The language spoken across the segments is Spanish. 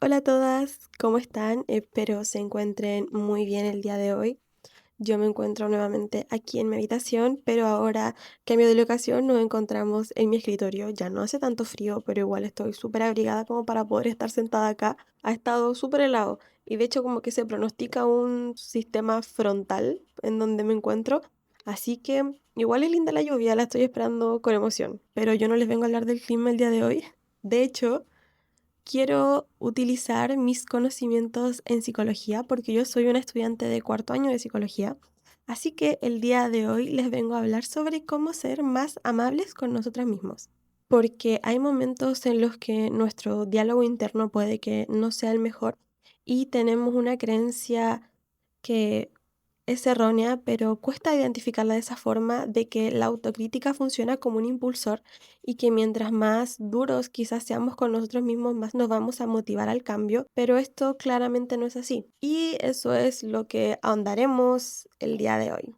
Hola a todas, ¿cómo están? Espero se encuentren muy bien el día de hoy. Yo me encuentro nuevamente aquí en mi habitación, pero ahora, cambio de locación, nos encontramos en mi escritorio. Ya no hace tanto frío, pero igual estoy súper abrigada como para poder estar sentada acá. Ha estado súper helado y de hecho como que se pronostica un sistema frontal en donde me encuentro. Así que igual es linda la lluvia, la estoy esperando con emoción. Pero yo no les vengo a hablar del clima el día de hoy. De hecho, quiero utilizar mis conocimientos en psicología porque yo soy una estudiante de cuarto año de psicología. Así que el día de hoy les vengo a hablar sobre cómo ser más amables con nosotras mismos. Porque hay momentos en los que nuestro diálogo interno puede que no sea el mejor y tenemos una creencia que es errónea, pero cuesta identificarla de esa forma, de que la autocrítica funciona como un impulsor y que mientras más duros quizás seamos con nosotros mismos, más nos vamos a motivar al cambio, pero esto claramente no es así. Y eso es lo que ahondaremos el día de hoy.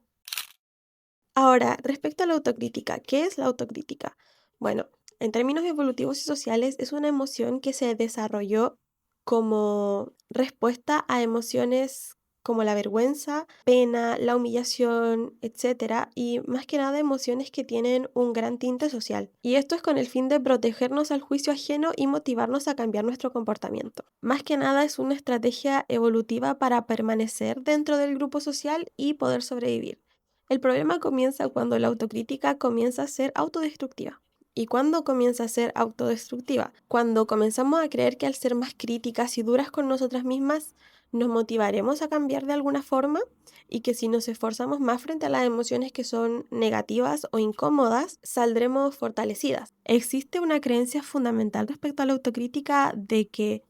Ahora, respecto a la autocrítica, ¿qué es la autocrítica? Bueno, en términos evolutivos y sociales, es una emoción que se desarrolló como respuesta a emociones como la vergüenza, pena, la humillación, etcétera, y más que nada emociones que tienen un gran tinte social. Y esto es con el fin de protegernos al juicio ajeno y motivarnos a cambiar nuestro comportamiento. Más que nada es una estrategia evolutiva para permanecer dentro del grupo social y poder sobrevivir. El problema comienza cuando la autocrítica comienza a ser autodestructiva. ¿Y cuándo comienza a ser autodestructiva? Cuando comenzamos a creer que al ser más críticas y duras con nosotras mismas, nos motivaremos a cambiar de alguna forma y que si nos esforzamos más frente a las emociones que son negativas o incómodas, saldremos fortalecidas. Existe una creencia fundamental respecto a la autocrítica de que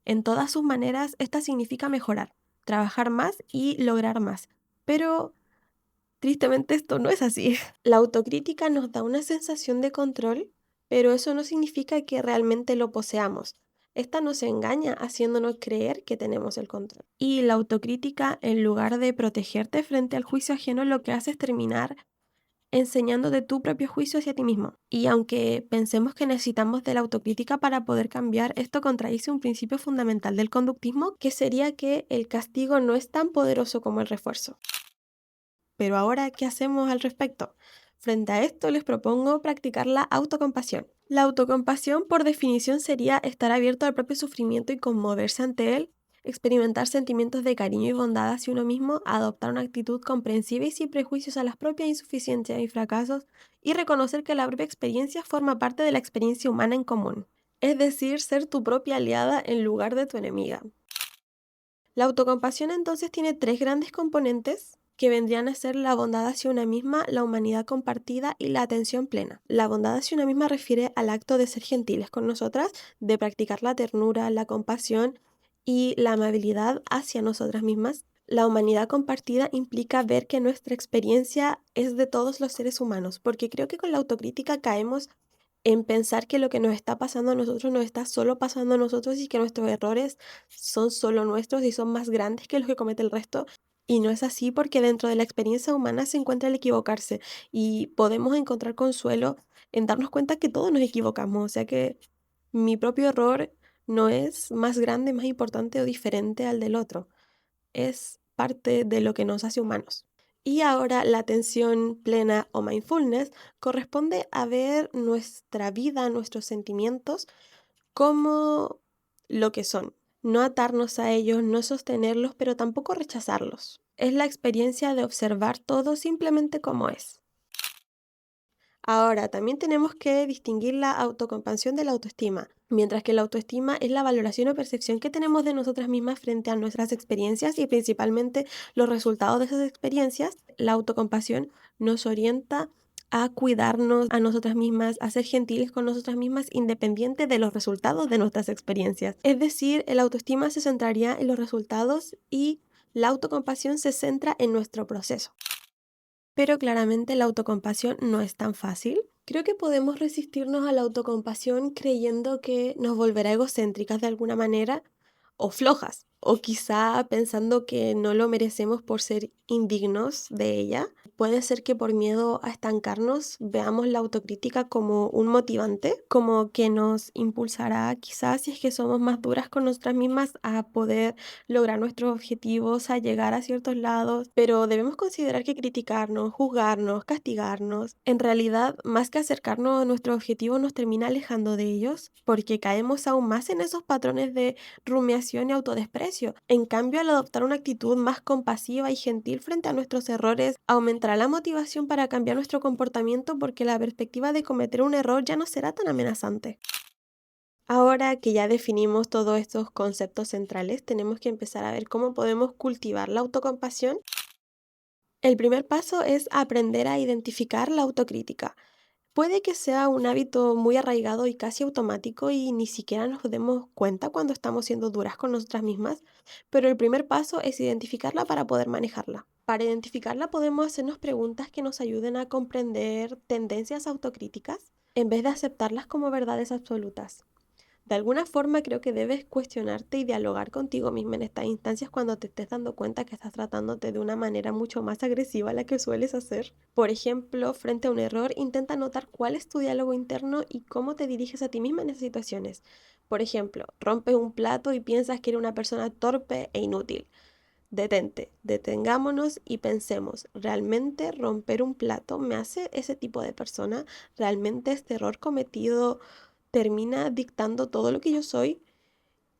en todas sus maneras esta significa mejorar, trabajar más y lograr más. Pero tristemente esto no es así. La autocrítica nos da una sensación de control, pero eso no significa que realmente lo poseamos. Esta nos engaña haciéndonos creer que tenemos el control. Y la autocrítica, en lugar de protegerte frente al juicio ajeno, lo que hace es terminar enseñando de tu propio juicio hacia ti mismo. Y aunque pensemos que necesitamos de la autocrítica para poder cambiar, esto contradice un principio fundamental del conductismo, que sería que el castigo no es tan poderoso como el refuerzo. Pero ahora, ¿qué hacemos al respecto? Frente a esto, les propongo practicar la autocompasión. La autocompasión, por definición, sería estar abierto al propio sufrimiento y conmoverse ante él, experimentar sentimientos de cariño y bondad hacia uno mismo, adoptar una actitud comprensiva y sin prejuicios a las propias insuficiencias y fracasos, y reconocer que la propia experiencia forma parte de la experiencia humana en común. Es decir, ser tu propia aliada en lugar de tu enemiga. La autocompasión entonces tiene tres grandes componentes que vendrían a ser la bondad hacia una misma, la humanidad compartida y la atención plena. La bondad hacia una misma refiere al acto de ser gentiles con nosotras, de practicar la ternura, la compasión y la amabilidad hacia nosotras mismas. La humanidad compartida implica ver que nuestra experiencia es de todos los seres humanos, porque creo que con la autocrítica caemos en pensar que lo que nos está pasando a nosotros nos está solo pasando a nosotros y que nuestros errores son solo nuestros y son más grandes que los que comete el resto. Y no es así porque dentro de la experiencia humana se encuentra el equivocarse y podemos encontrar consuelo en darnos cuenta que todos nos equivocamos. O sea que mi propio error no es más grande, más importante o diferente al del otro. Es parte de lo que nos hace humanos. Y ahora la atención plena o mindfulness corresponde a ver nuestra vida, nuestros sentimientos como lo que son. No atarnos a ellos, no sostenerlos, pero tampoco rechazarlos. Es la experiencia de observar todo simplemente como es. Ahora, también tenemos que distinguir la autocompasión de la autoestima. Mientras que la autoestima es la valoración o percepción que tenemos de nosotras mismas frente a nuestras experiencias y principalmente los resultados de esas experiencias, la autocompasión nos orienta a cuidarnos a nosotras mismas, a ser gentiles con nosotras mismas independiente de los resultados de nuestras experiencias. Es decir, el autoestima se centraría en los resultados y la autocompasión se centra en nuestro proceso. Pero claramente la autocompasión no es tan fácil. Creo que podemos resistirnos a la autocompasión creyendo que nos volverá egocéntricas de alguna manera o flojas. o quizá pensando que no lo merecemos por ser indignos de ella. Puede ser que por miedo a estancarnos veamos la autocrítica como un motivante, como que nos impulsará quizás si es que somos más duras con nosotras mismas a poder lograr nuestros objetivos, a llegar a ciertos lados, pero debemos considerar que criticarnos, juzgarnos, castigarnos, en realidad más que acercarnos a nuestros objetivos nos termina alejando de ellos, porque caemos aún más en esos patrones de rumiación y autodesprecio. En cambio, al adoptar una actitud más compasiva y gentil frente a nuestros errores, aumentará la motivación para cambiar nuestro comportamiento porque la perspectiva de cometer un error ya no será tan amenazante. Ahora que ya definimos todos estos conceptos centrales, tenemos que empezar a ver cómo podemos cultivar la autocompasión. El primer paso es aprender a identificar la autocrítica. Puede que sea un hábito muy arraigado y casi automático y ni siquiera nos demos cuenta cuando estamos siendo duras con nosotras mismas, pero el primer paso es identificarla para poder manejarla. Para identificarla podemos hacernos preguntas que nos ayuden a comprender tendencias autocríticas en vez de aceptarlas como verdades absolutas. De alguna forma creo que debes cuestionarte y dialogar contigo misma en estas instancias cuando te estés dando cuenta que estás tratándote de una manera mucho más agresiva a la que sueles hacer. Por ejemplo, frente a un error, intenta notar cuál es tu diálogo interno y cómo te diriges a ti misma en esas situaciones. Por ejemplo, rompes un plato y piensas que eres una persona torpe e inútil. Detente, detengámonos y pensemos, ¿realmente romper un plato me hace ese tipo de persona? ¿Realmente este error cometido termina dictando todo lo que yo soy?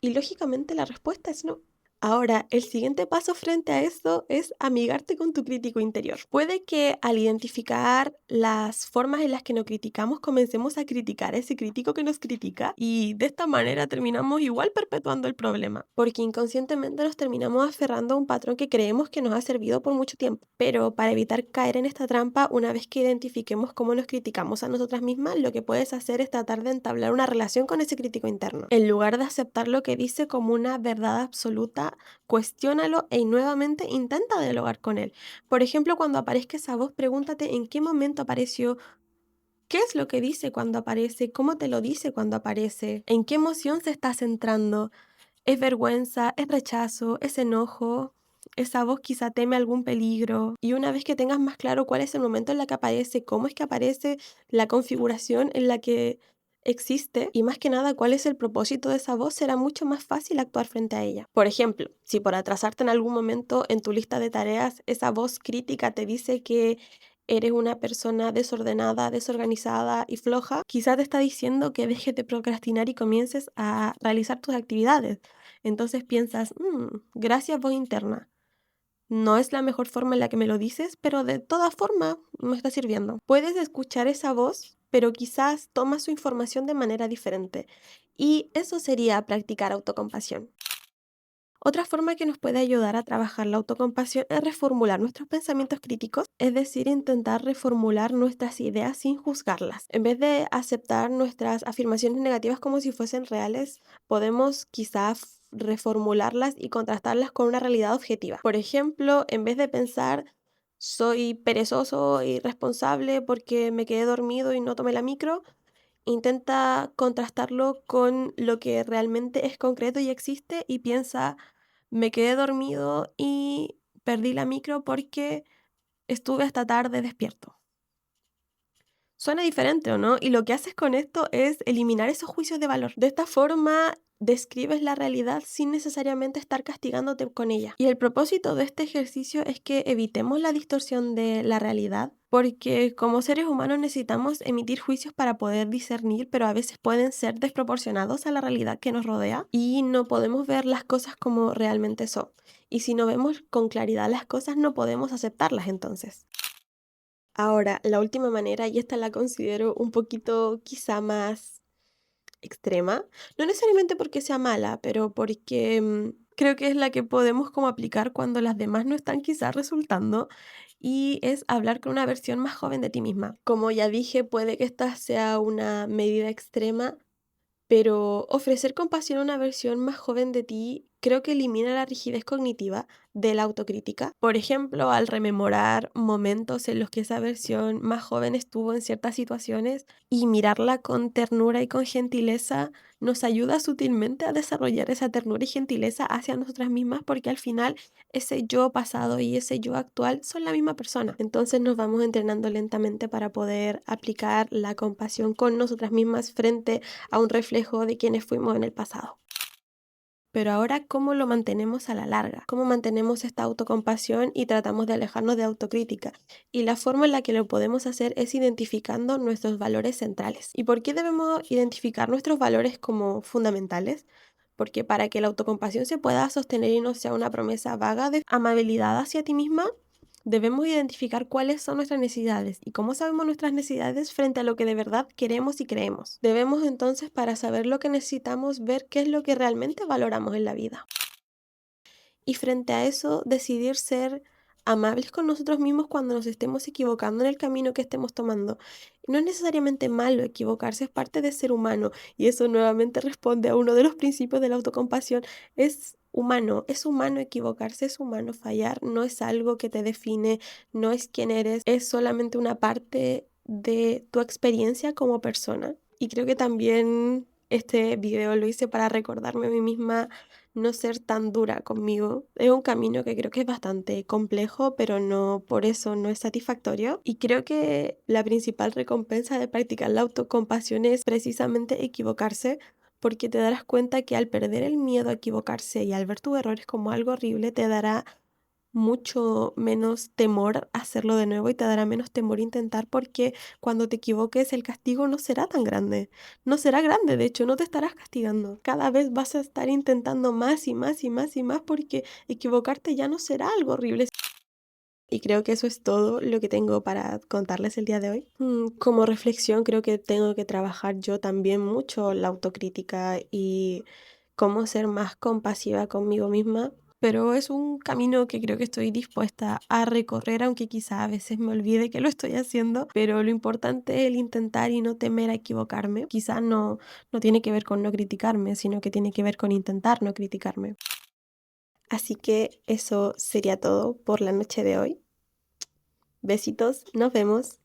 Y lógicamente la respuesta es no. Ahora, el siguiente paso frente a esto es amigarte con tu crítico interior. Puede que al identificar las formas en las que nos criticamos, comencemos a criticar a ese crítico que nos critica y de esta manera terminamos igual perpetuando el problema, porque inconscientemente nos terminamos aferrando a un patrón que creemos que nos ha servido por mucho tiempo. Pero para evitar caer en esta trampa, una vez que identifiquemos cómo nos criticamos a nosotras mismas, lo que puedes hacer es tratar de entablar una relación con ese crítico interno. En lugar de aceptar lo que dice como una verdad absoluta, cuestiónalo y nuevamente intenta dialogar con él. Por ejemplo, cuando aparezca esa voz, pregúntate en qué momento apareció, qué es lo que dice cuando aparece, cómo te lo dice cuando aparece, en qué emoción se está centrando. ¿Es vergüenza? ¿Es rechazo? ¿Es enojo? Esa voz quizá teme algún peligro. Y una vez que tengas más claro cuál es el momento en la que aparece, cómo es que aparece, la configuración en la que existe y más que nada cuál es el propósito de esa voz, será mucho más fácil actuar frente a ella. Por ejemplo, si por atrasarte en algún momento en tu lista de tareas, esa voz crítica te dice que eres una persona desordenada, desorganizada y floja, quizá te está diciendo que dejes de procrastinar y comiences a realizar tus actividades. Entonces piensas, gracias voz interna. No es la mejor forma en la que me lo dices, pero de todas formas me está sirviendo. Puedes escuchar esa voz, pero quizás tomas su información de manera diferente. Y eso sería practicar autocompasión. Otra forma que nos puede ayudar a trabajar la autocompasión es reformular nuestros pensamientos críticos, es decir, intentar reformular nuestras ideas sin juzgarlas. En vez de aceptar nuestras afirmaciones negativas como si fuesen reales, podemos quizás reformularlas y contrastarlas con una realidad objetiva. Por ejemplo, en vez de pensar soy perezoso e irresponsable porque me quedé dormido y no tomé la micro, intenta contrastarlo con lo que realmente es concreto y existe y piensa, me quedé dormido y perdí la micro porque estuve hasta tarde despierto. Suena diferente, ¿o no? Y lo que haces con esto es eliminar esos juicios de valor. De esta forma, describes la realidad sin necesariamente estar castigándote con ella. Y el propósito de este ejercicio es que evitemos la distorsión de la realidad, porque como seres humanos necesitamos emitir juicios para poder discernir, pero a veces pueden ser desproporcionados a la realidad que nos rodea y no podemos ver las cosas como realmente son. Y si no vemos con claridad las cosas, no podemos aceptarlas entonces. Ahora, la última manera, y esta la considero un poquito quizá más extrema, no necesariamente porque sea mala, pero porque creo que es la que podemos como aplicar cuando las demás no están quizás resultando, y es hablar con una versión más joven de ti misma. Como ya dije, puede que esta sea una medida extrema, pero ofrecer compasión a una versión más joven de ti creo que elimina la rigidez cognitiva de la autocrítica. Por ejemplo, al rememorar momentos en los que esa versión más joven estuvo en ciertas situaciones y mirarla con ternura y con gentileza, nos ayuda sutilmente a desarrollar esa ternura y gentileza hacia nosotras mismas, porque al final ese yo pasado y ese yo actual son la misma persona. Entonces nos vamos entrenando lentamente para poder aplicar la compasión con nosotras mismas frente a un reflejo de quienes fuimos en el pasado. Pero ahora, ¿cómo lo mantenemos a la larga? ¿Cómo mantenemos esta autocompasión y tratamos de alejarnos de autocrítica? Y la forma en la que lo podemos hacer es identificando nuestros valores centrales. ¿Y por qué debemos identificar nuestros valores como fundamentales? Porque para que la autocompasión se pueda sostener y no sea una promesa vaga de amabilidad hacia ti misma, debemos identificar cuáles son nuestras necesidades y cómo sabemos nuestras necesidades frente a lo que de verdad queremos y creemos. Debemos entonces, para saber lo que necesitamos, ver qué es lo que realmente valoramos en la vida. Y frente a eso, decidir ser amables con nosotros mismos cuando nos estemos equivocando en el camino que estemos tomando. No es necesariamente malo equivocarse, es parte de ser humano. Y eso nuevamente responde a uno de los principios de la autocompasión. Es humano equivocarse, es humano fallar, no es algo que te define, no es quién eres, es solamente una parte de tu experiencia como persona. Y creo que también este video lo hice para recordarme a mí misma no ser tan dura conmigo. Es un camino que creo que es bastante complejo, pero no por eso no es satisfactorio. Y creo que la principal recompensa de practicar la autocompasión es precisamente equivocarse, porque te darás cuenta que al perder el miedo a equivocarse y al ver tus errores como algo horrible, te dará mucho menos temor hacerlo de nuevo y te dará menos temor intentar, porque cuando te equivoques el castigo no será tan grande. No será grande, de hecho, no te estarás castigando. Cada vez vas a estar intentando más y más y más y más, porque equivocarte ya no será algo horrible. Y creo que eso es todo lo que tengo para contarles el día de hoy. Como reflexión, creo que tengo que trabajar yo también mucho la autocrítica y cómo ser más compasiva conmigo misma. Pero es un camino que creo que estoy dispuesta a recorrer, aunque quizá a veces me olvide que lo estoy haciendo. Pero lo importante es el intentar y no temer a equivocarme. Quizá no tiene que ver con no criticarme, sino que tiene que ver con intentar no criticarme. Así que eso sería todo por la noche de hoy. Besitos, nos vemos.